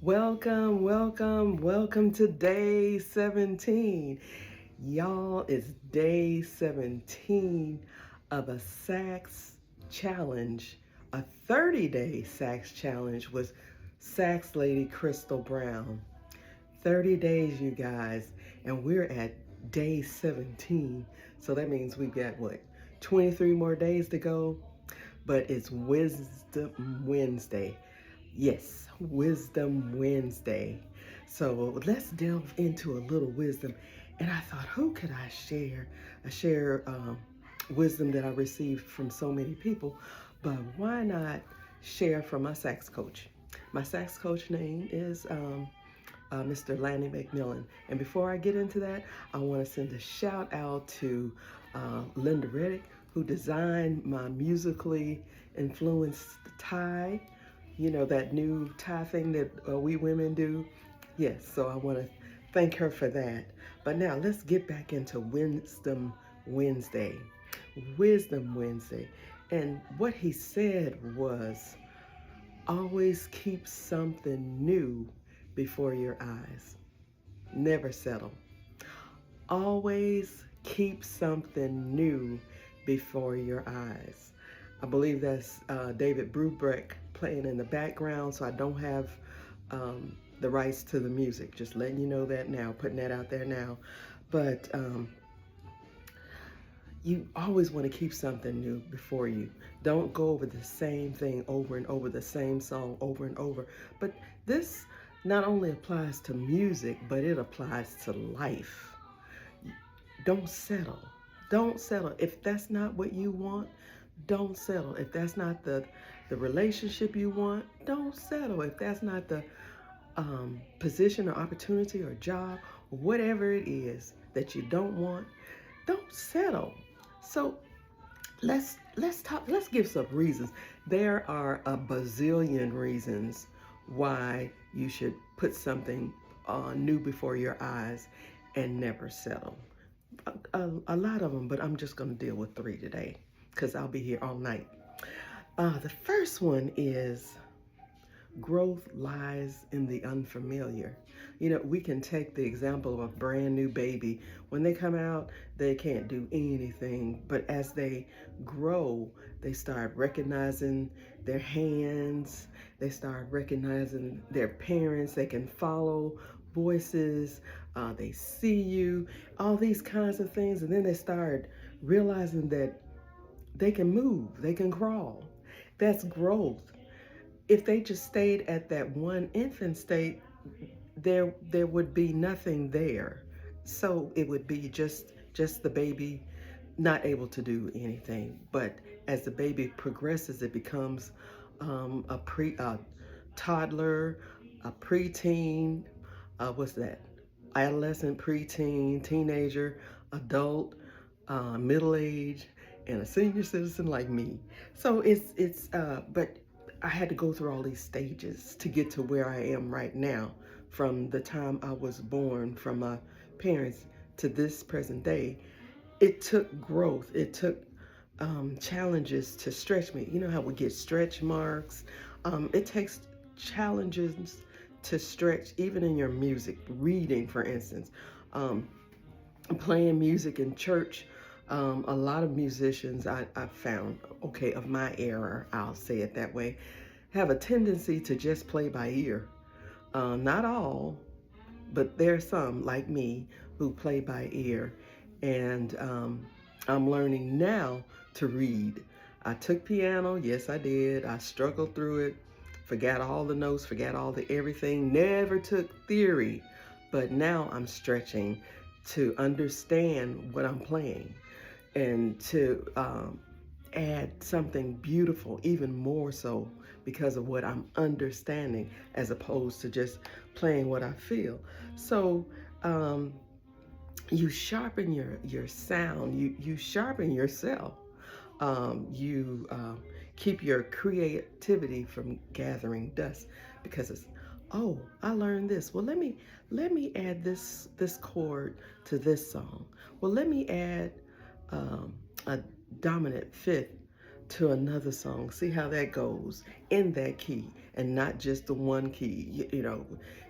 Welcome, welcome, welcome to day 17. Y'all, it's day 17 of a Sax challenge, a 30-day Sax challenge with SaxLady Crystal Brown. 30 days, you guys, and we're at day 17. So that means we've got what, 23 more days to go? But it's Wisdom Wednesday. Yes, Wisdom Wednesday. So let's delve into a little wisdom. And I thought, who could I share? I share wisdom that I received from so many people, but why not share from my sax coach? My sax coach name is Mr. Lannie McMillan. And before I get into that, I want to send a shout out to Linda Reddick, who designed my musically influenced tie. You know, that new tie thing that we women do. Yes, so I want to thank her for that. But now let's get back into Wisdom Wednesday. Wisdom Wednesday. And what he said was, always keep something new before your eyes. Never settle. Always keep something new before your eyes. I believe that's David Brubeck playing in the background, so I don't have the rights to the music. Just letting you know that now, putting that out there now. But you always want to keep something new before you. Don't go over the same thing over and over, the same song over and over. But this not only applies to music, but it applies to life. Don't settle. Don't settle. If that's not what you want, don't settle. If that's not the relationship you want, don't settle. If that's not the position or opportunity or job, or whatever it is that you don't want, don't settle. So let's talk. Let's give some reasons. There are a bazillion reasons why you should put something new before your eyes and never settle. A lot of them, but I'm just going to deal with three today because I'll be here all night. The first one is growth lies in the unfamiliar. You know, we can take the example of a brand new baby. When they come out, they can't do anything, but as they grow, they start recognizing their hands, they start recognizing their parents, they can follow voices, they see you, all these kinds of things, and then they start realizing that they can move, they can crawl. That's growth. If they just stayed at that one infant state, there would be nothing there. So it would be just the baby not able to do anything. But as the baby progresses, it becomes a toddler, a preteen, what's that? Adolescent, preteen, teenager, adult, middle age, and a senior citizen like me. So but I had to go through all these stages to get to where I am right now, from the time I was born, from my parents to this present day. It took growth. It took challenges to stretch me. You know how we get stretch marks? It takes challenges to stretch, even in your music. Reading, for instance, um, playing music in church. A lot of musicians I've found, okay, of my era, I'll say it that way, have a tendency to just play by ear. Not all, but there are some like me who play by ear. And I'm learning now to read. I took piano, yes I did. I struggled through it, forgot all the notes, forgot all the everything, never took theory. But now I'm stretching to understand what I'm playing and to add something beautiful, even more so because of what I'm understanding, as opposed to just playing what I feel. So you sharpen your sound, you sharpen yourself, you keep your creativity from gathering dust, because it's, oh, I learned this. Well, let me add this chord to this song. Well, let me add a dominant fifth to another song. See how that goes in that key and not just the one key.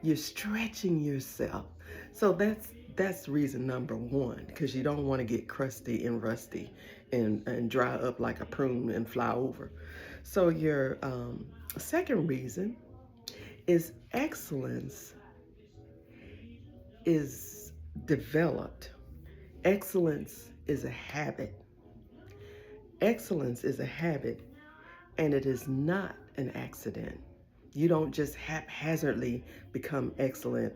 You're stretching yourself. So that's reason number one, because you don't want to get crusty and rusty and dry up like a prune and fly over. So your second reason is excellence is developed. Excellence is a habit. Excellence is a habit, and it is not an accident. You don't just haphazardly become excellent.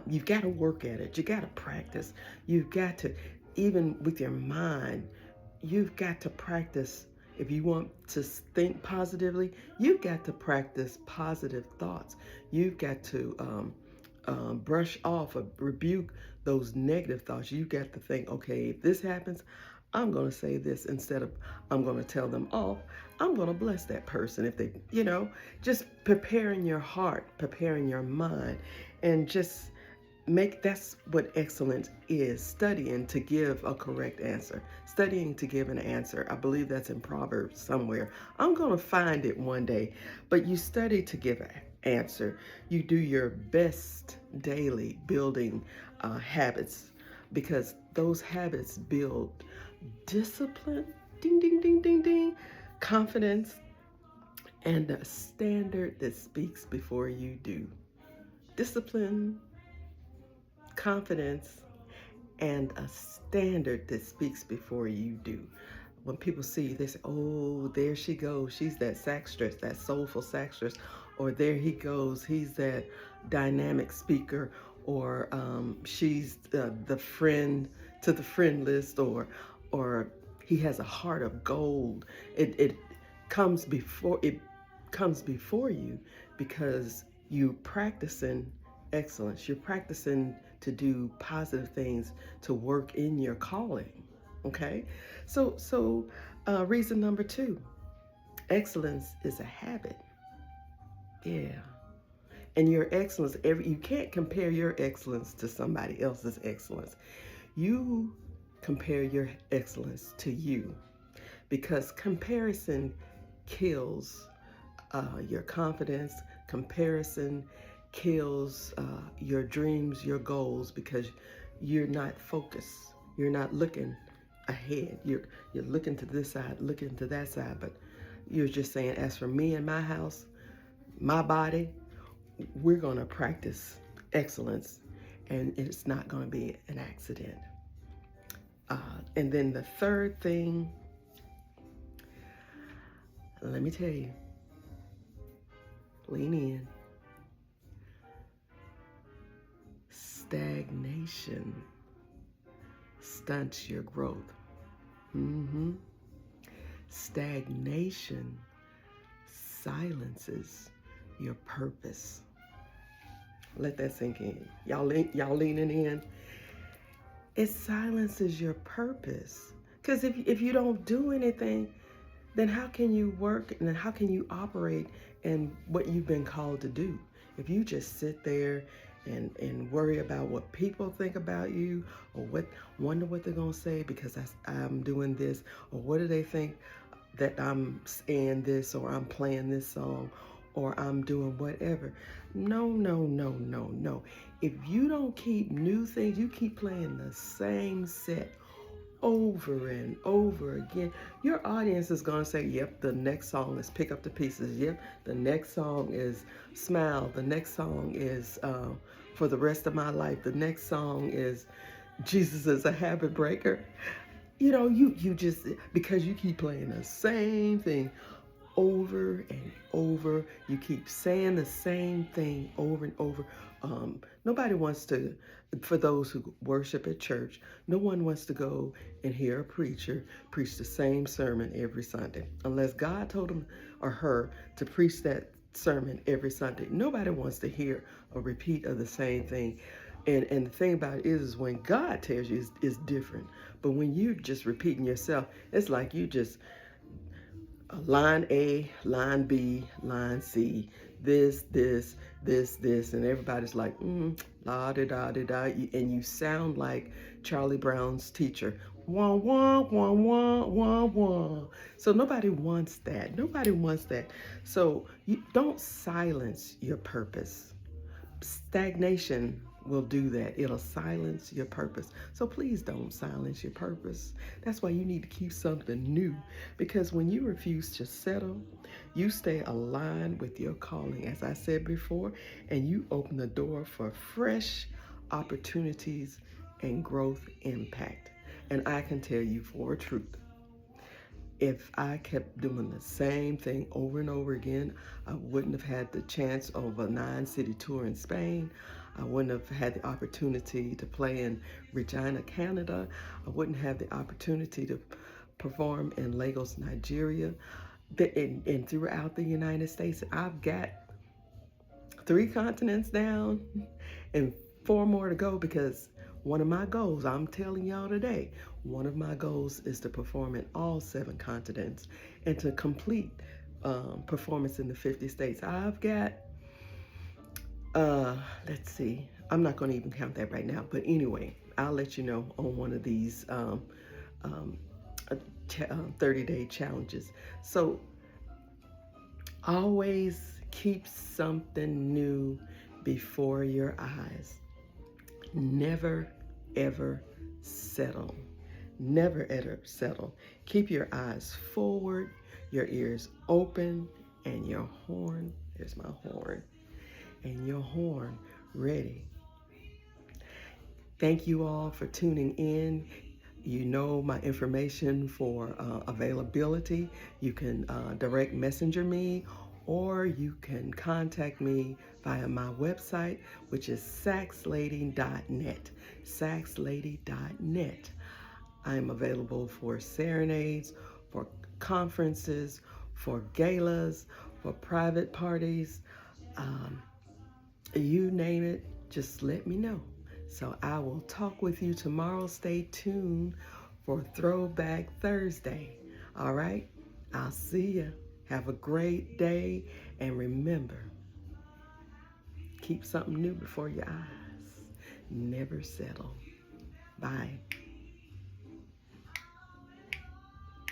You've got to work at it. You got to practice. You've got to, even with your mind, you've got to practice. If you want to think positively, you've got to practice positive thoughts. You've got to brush off or rebuke those negative thoughts. You've got to think, okay, if this happens, I'm going to say this instead of I'm going to tell them off. I'm going to bless that person if they, just preparing your heart, preparing your mind, and just that's what excellence is. Studying to give a correct answer, studying to give an answer. I believe that's in Proverbs somewhere. I'm going to find it one day. But you study to give an answer. You do your best daily building habits, because those habits build discipline, ding, ding, ding, ding, ding, confidence, and a standard that speaks before you do. Discipline, confidence, and a standard that speaks before you do. When people see you, they say, oh, there she goes. She's that saxtress, that soulful saxtress. Or there he goes. He's that dynamic speaker. Or she's the friend to the friend list. Or he has a heart of gold. It comes before you because you practicing excellence. You're practicing to do positive things, to work in your calling. Okay, so reason number two, excellence is a habit. Yeah, and your excellence, you can't compare your excellence to somebody else's excellence. You compare your excellence to you, because comparison kills your confidence. Comparison kills your dreams, your goals, because you're not focused. You're not looking ahead. You're looking to this side, looking to that side, but you're just saying, as for me and my house, my body, we're going to practice excellence, and it's not going to be an accident. And then the third thing, let me tell you, lean in. Stagnation stunts your growth. Stagnation silences your purpose. Let that sink in. Y'all leaning in? It silences your purpose. Because if you don't do anything, then how can you work and how can you operate in what you've been called to do? If you just sit there and worry about what people think about you, or wonder what they're going to say because I'm doing this, or what do they think that I'm saying this, or I'm playing this song, or I'm doing whatever. No. If you don't keep new things, you keep playing the same set over and over again, your audience is going to say, yep, the next song is Pick Up the Pieces. Yep, the next song is Smile. The next song is For the Rest of My Life. The next song is Jesus is a Habit Breaker. You just, because you keep playing the same thing over and over, you keep saying the same thing over and over. Nobody wants to, for those who worship at church, no one wants to go and hear a preacher preach the same sermon every Sunday. Unless God told him or her to preach that sermon every Sunday. Nobody wants to hear a repeat of the same thing. And the thing about it is when God tells you it's different. But when you're just repeating yourself, it's like you just line A, line B, line C, this, and everybody's like, la da da da da, and you sound like Charlie Brown's teacher. Wah, wah, wah, wah, wah, wah. So nobody wants that. Nobody wants that. So you don't silence your purpose. Stagnation will do that. It'll silence your purpose. So please don't silence your purpose. That's why you need to keep something new. Because when you refuse to settle, you stay aligned with your calling, as I said before, and you open the door for fresh opportunities and growth impact. And I can tell you for a truth, if I kept doing the same thing over and over again, I wouldn't have had the chance of a 9-city tour in Spain. I wouldn't have had the opportunity to play in Regina, Canada. I wouldn't have the opportunity to perform in Lagos, Nigeria, and throughout the United States. I've got 3 continents down and 4 more to go, because one of my goals, I'm telling y'all today, one of my goals is to perform in all 7 continents and to complete performance in the 50 states. I've got, let's see, I'm not going to even count that right now. But anyway, I'll let you know on one of these 30-day challenges. So always keep something new before your eyes. Never, ever settle. Never, ever settle. Keep your eyes forward, your ears open, and your horn, there's my horn, and your horn ready. Thank you all for tuning in. You know my information for availability. You can direct messenger me, or you can contact me via my website, which is SaxLady.net. SaxLady.net. I'm available for serenades, for conferences, for galas, for private parties. You name it, just let me know. So I will talk with you tomorrow. Stay tuned for Throwback Thursday. All right? I'll see ya. Have a great day. And remember, keep something new before your eyes. Never settle. Bye.